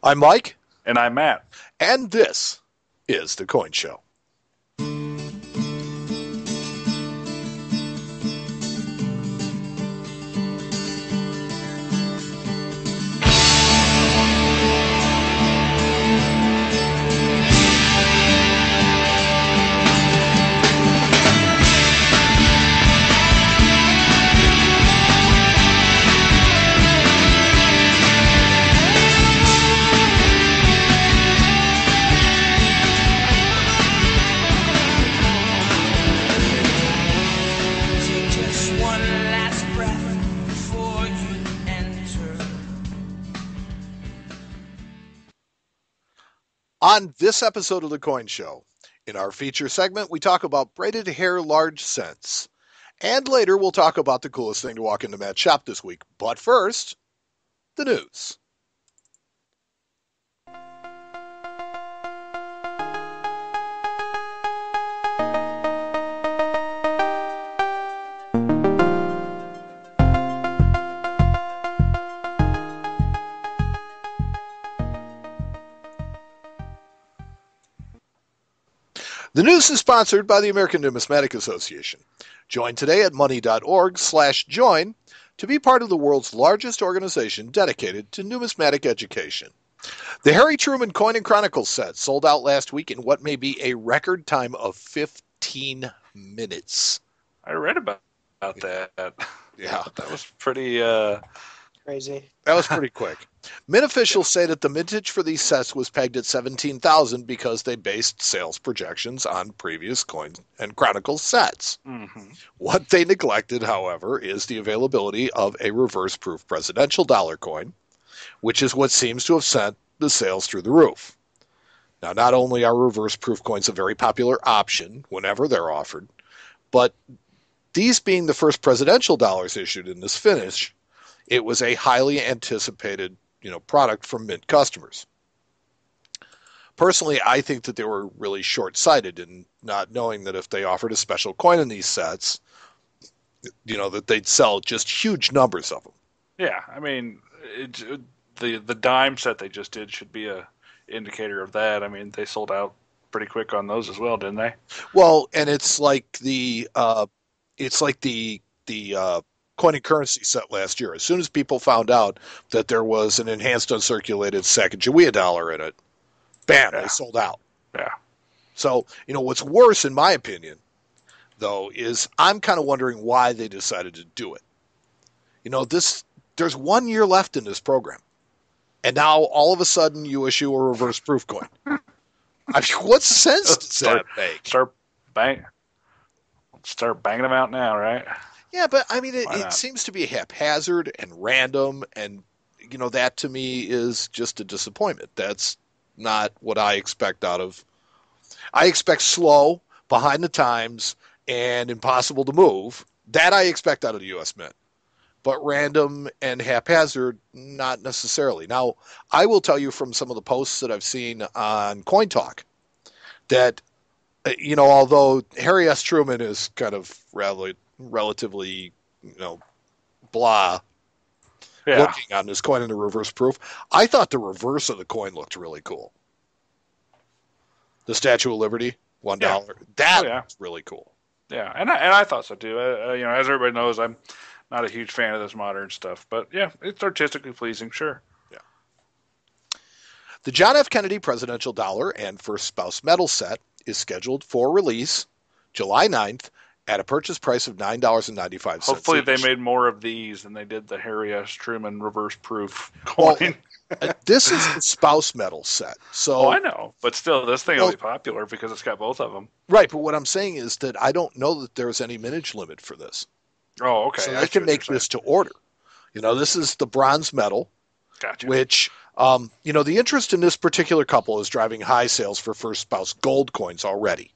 I'm Mike, And I'm Matt. and this is The Coin Show. Take just one last breath before you enter. On this episode of The Coin Show, in our feature segment, we talk about Braided Hair Large Cents. And later, we'll talk about the coolest thing to walk into Matt's shop this week. But first, the news. The news is sponsored by the American Numismatic Association. Join today at money.org/join to be part of the world's largest organization dedicated to numismatic education. The Harry Truman Coin and Chronicles set sold out last week in what may be a record time of 15 minutes. I read about that. Yeah. That was pretty Crazy. That was pretty quick. Mint officials say that the mintage for these sets was pegged at 17,000 because they based sales projections on previous Coin and Chronicles sets. mm-hmm. What they neglected, however, is the availability of a reverse-proof presidential dollar coin, which is what seems to have sent the sales through the roof. Now, not only are reverse-proof coins a very popular option whenever they're offered, but these being the first presidential dollars issued in this finish, it was a highly anticipated, product from Mint customers. Personally, I think that they were really short-sighted in not knowing that if they offered a special coin in these sets, that they'd sell just huge numbers of them. Yeah, I mean, the dime set they just did should be a indicator of that. I mean, they sold out pretty quick on those as well, didn't they? Well, and it's like the coin and currency set last year. As soon as people found out that there was an enhanced uncirculated Sacagawea dollar in it, bam, Yeah. they sold out. Yeah. So, what's worse, in my opinion, though, is I'm kind of wondering why they decided to do it. There's 1 year left in this program. And now, all of a sudden, you issue a reverse proof coin. I mean, what sense does that make? Start banging them out now, right? Yeah, but I mean, Why it not? seems to be haphazard and random, and that to me is just a disappointment. That's not what I expect out of. I expect slow, behind the times, and impossible to move. That I expect out of the U.S. Mint. But random and haphazard, not necessarily. Now, I will tell you from some of the posts that I've seen on Coin Talk that, although Harry S. Truman is kind of relatively, blah Yeah. looking on this coin in the reverse proof, I thought the reverse of the coin looked really cool. The Statue of Liberty, $1. That yeah. looks really cool. Yeah, and I thought so too. As everybody knows, I'm not a huge fan of this modern stuff, but yeah, it's artistically pleasing, sure. The John F. Kennedy Presidential Dollar and First Spouse Medal set is scheduled for release July 9th at a purchase price of $9.95. Hopefully, they each. made more of these than they did the Harry S. Truman reverse proof Well, coin. This is the spouse medal set. So, Oh, I know, but still, this thing will be popular because it's got both of them. right, but what I'm saying is that I don't know that there's any mintage limit for this. Oh, okay. So I they see can what make you're this to order. This is the bronze medal, saying. Gotcha. which, the interest in this particular couple is driving high sales for first spouse gold coins already.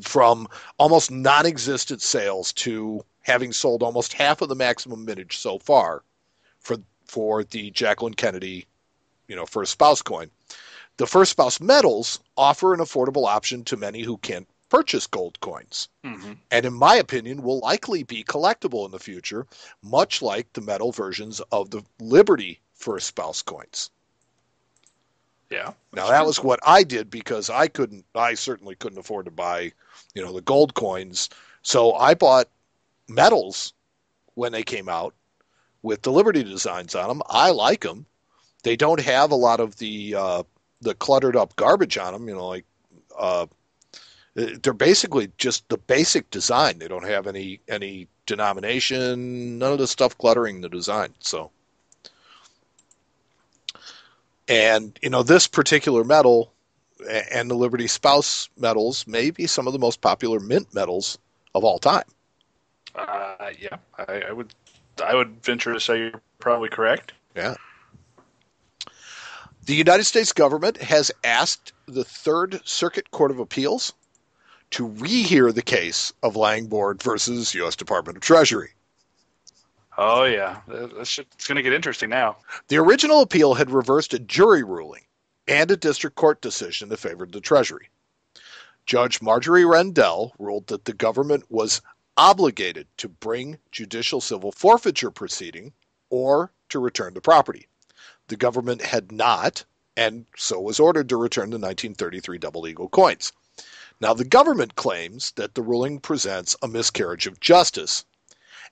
From almost non-existent sales to having sold almost half of the maximum mintage so far for the Jacqueline Kennedy, first spouse coin. The first spouse medals offer an affordable option to many who can't purchase gold coins. Mm-hmm. And in my opinion, will likely be collectible in the future, much like the metal versions of the Liberty first spouse coins. Yeah. Now that was what I did because I certainly couldn't afford to buy, the gold coins. So I bought medals when they came out with the Liberty designs on them. I like them. They don't have a lot of the cluttered up garbage on them, uh, they're basically just the basic design. They don't have any denomination, none of the stuff cluttering the design. So, and this particular medal and the Liberty Spouse medals may be some of the most popular mint medals of all time. Yeah, I would venture to say you're probably correct. Yeah. The United States government has asked the Third Circuit Court of Appeals to rehear the case of Langford versus U.S. Department of Treasury. Oh, yeah. It's going to get interesting now. The original appeal had reversed a jury ruling and a district court decision that favored the Treasury. Judge Marjorie Rendell ruled that the government was obligated to bring judicial civil forfeiture proceeding or to return the property. The government had not, and so was ordered to return the 1933 double eagle coins. Now, the government claims that the ruling presents a miscarriage of justice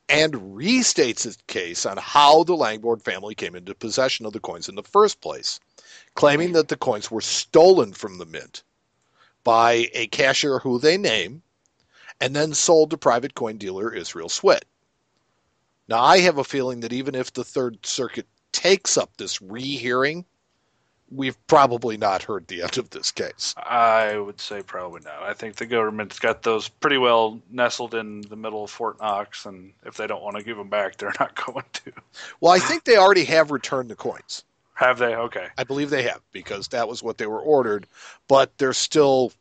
and restates its case on how the Langford family came into possession of the coins in the first place, claiming that the coins were stolen from the mint by a cashier who they name and then sold to private coin dealer Israel Swit. Now, I have a feeling that even if the Third Circuit takes up this rehearing, we've probably not heard the end of this case. I would say probably not. I think the government's got those pretty well nestled in the middle of Fort Knox, and if they don't want to give them back, they're not going to. Well, I think they already have returned the coins. Have they? Okay. I believe they have, because that was what they were ordered, but they're still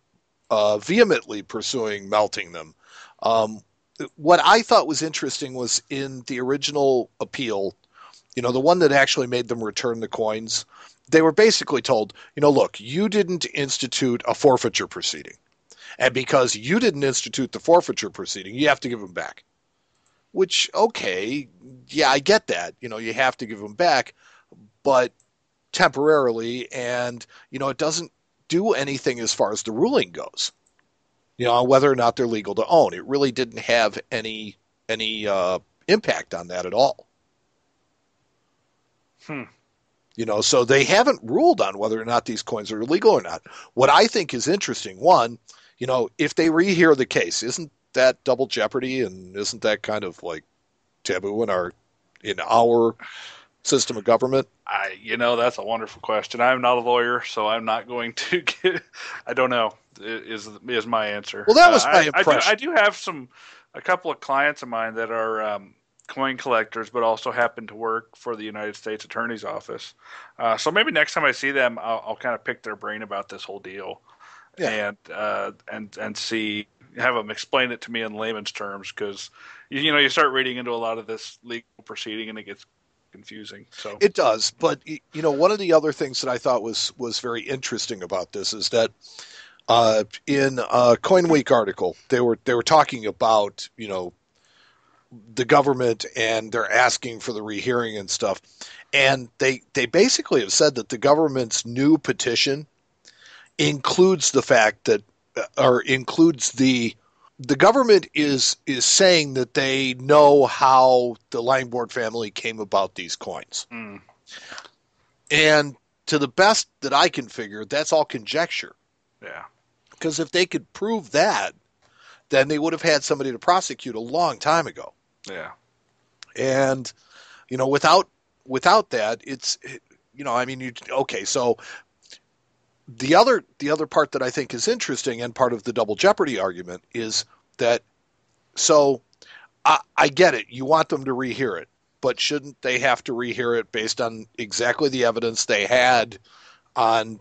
vehemently pursuing melting them. What I thought was interesting was in the original appeal, the one that actually made them return the coins, they were basically told, look, you didn't institute a forfeiture proceeding. And because you didn't institute the forfeiture proceeding, you have to give them back. Which, okay, yeah, I get that. You have to give them back, but temporarily, and, it doesn't do anything as far as the ruling goes. Whether or not they're legal to own. It really didn't have any impact on that at all. So they haven't ruled on whether or not these coins are illegal or not. What I think is interesting, one, if they rehear the case, isn't that double jeopardy, and isn't that kind of like taboo in our system of government? That's a wonderful question. I'm not a lawyer, so I'm not going to get. I don't know. Is my answer. Well, that was my impression. I do have a couple of clients of mine that are coin collectors, but also happen to work for the United States Attorney's Office. So maybe next time I see them, I'll kind of pick their brain about this whole deal, and see, have them explain it to me in layman's terms, because you start reading into a lot of this legal proceeding and it gets confusing. So it does, but one of the other things that I thought was very interesting about this is that in a Coin Week article, they were talking about the government, and they're asking for the rehearing and stuff, and they basically have said that the government's new petition includes the fact that, or includes the government is saying that they know how the Langford family came about these coins. And to the best that I can figure, that's all conjecture. Yeah. Because if they could prove that, then they would have had somebody to prosecute a long time ago. Yeah. And, without that, it's, okay, so the other part that I think is interesting, and part of the double jeopardy argument, is that, so I get it. You want them to rehear it, but shouldn't they have to rehear it based on exactly the evidence they had on,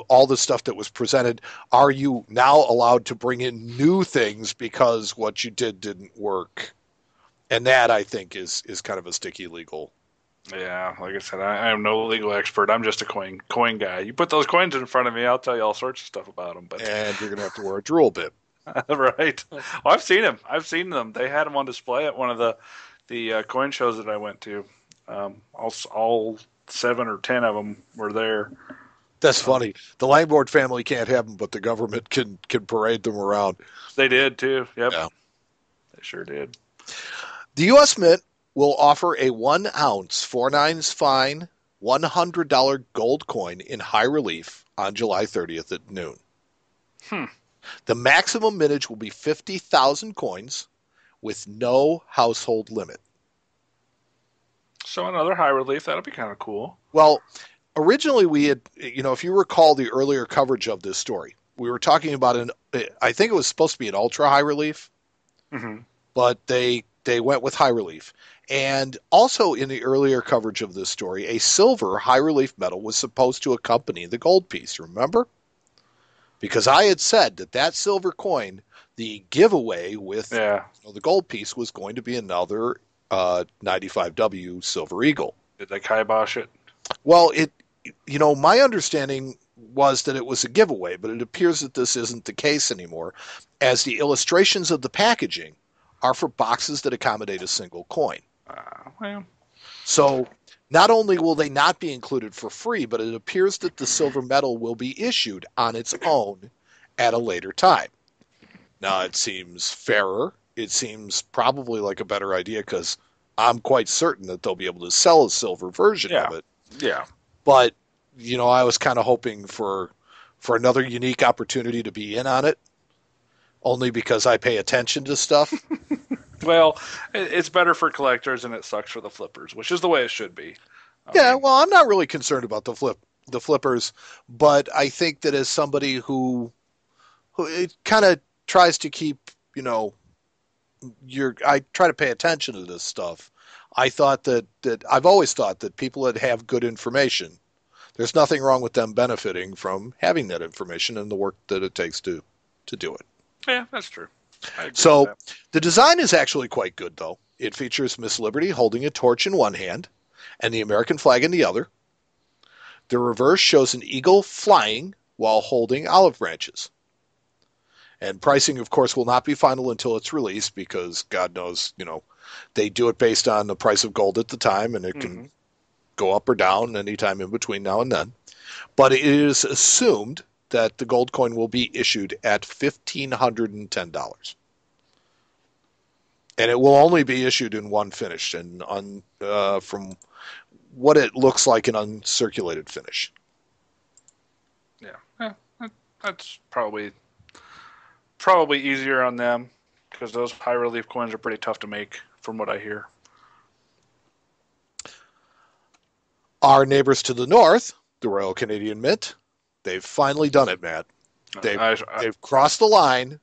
all the stuff that was presented? Are you now allowed to bring in new things because what you did didn't work? And that, I think, is kind of a sticky legal. Yeah, like I said, I am no legal expert. I'm just a coin guy. You put those coins in front of me, I'll tell you all sorts of stuff about them. And you're going to have to wear a drool bib. Right. Well, I've seen them. They had them on display at one of the coin shows that I went to. All 7 or 10 of them were there. That's funny. The Langford family can't have them, but the government can parade them around. They did too. Yep, Yeah. they sure did. The U.S. Mint will offer a 1 ounce 4/9 fine $100 gold coin in high relief on July 30th at noon. Hmm. The maximum mintage will be 50,000 coins with no household limit. So another high relief. That'll be kind of cool. Well, originally we had, if you recall the earlier coverage of this story, we were talking about I think it was supposed to be an ultra high relief, Mm-hmm. but they went with high relief. And also in the earlier coverage of this story, a silver high relief medal was supposed to accompany the gold piece, remember? Because I had said that silver coin, the giveaway with the gold piece, was going to be another 95W Silver Eagle. Did they kibosh it? Well, my understanding was that it was a giveaway, but it appears that this isn't the case anymore, as the illustrations of the packaging are for boxes that accommodate a single coin. Well. So not only will they not be included for free, but it appears that the silver medal will be issued on its own at a later time. Now, it seems fairer. It seems probably like a better idea because I'm quite certain that they'll be able to sell a silver version of it. Yeah. But, I was kind of hoping for another unique opportunity to be in on it, only because I pay attention to stuff. Well, it's better for collectors and it sucks for the flippers, which is the way it should be. Well, I'm not really concerned about the flippers, but I think that as somebody who it kind of tries to keep, I try to pay attention to this stuff. I thought that I've always thought that people that have good information, there's nothing wrong with them benefiting from having that information and the work that it takes to do it. Yeah, that's true. So the design is actually quite good, though. It features Miss Liberty holding a torch in one hand and the American flag in the other. The reverse shows an eagle flying while holding olive branches. And pricing, of course, will not be final until it's released because God knows, they do it based on the price of gold at the time, and it can go up or down anytime in between now and then. But it is assumed that the gold coin will be issued at $1,510. And it will only be issued in one finish, and from what it looks like, an uncirculated finish. Yeah, that's probably easier on them because those high relief coins are pretty tough to make, from what I hear. Our neighbors to the north, the Royal Canadian Mint, they've finally done it, Matt. They've crossed the line,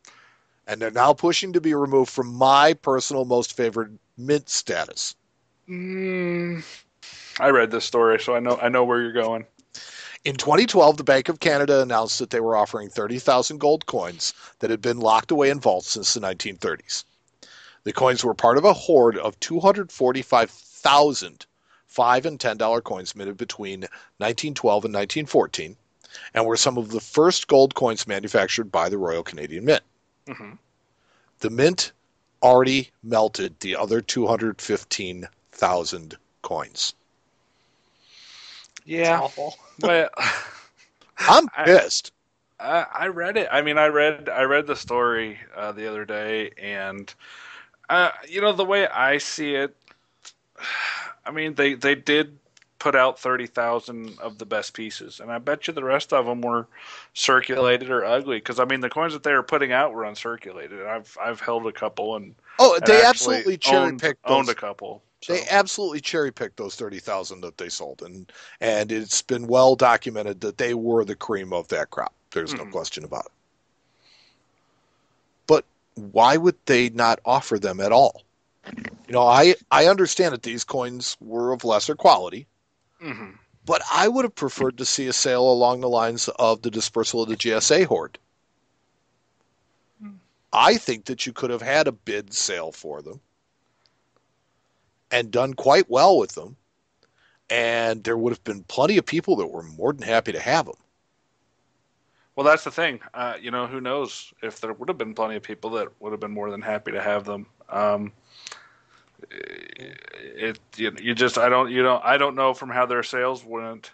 and they're now pushing to be removed from my personal most favored mint status. I read this story, so I know where you're going. In 2012, the Bank of Canada announced that they were offering 30,000 gold coins that had been locked away in vaults since the 1930s. The coins were part of a hoard of 245,000 $5 and $10 coins minted between 1912 and 1914, and were some of the first gold coins manufactured by the Royal Canadian Mint. Mm-hmm. The mint already melted the other 215,000 coins. Yeah. Well, I'm pissed. I read it. I mean, I read the story the other day, and the way I see it, I mean, they did put out 30,000 of the best pieces, and I bet you the rest of them were circulated or ugly. Because I mean, the coins that they were putting out were uncirculated. I've held a couple and they absolutely cherry picked owned a couple. So. They absolutely cherry picked those 30,000 that they sold, and it's been well documented that they were the cream of that crop. There's no question about it. But why would they not offer them at all? I understand that these coins were of lesser quality, but I would have preferred to see a sale along the lines of the dispersal of the GSA hoard. I think that you could have had a bid sale for them and done quite well with them, and there would have been plenty of people that were more than happy to have them. Well, that's the thing. Who knows if there would have been plenty of people that would have been more than happy to have them. I don't know from how their sales went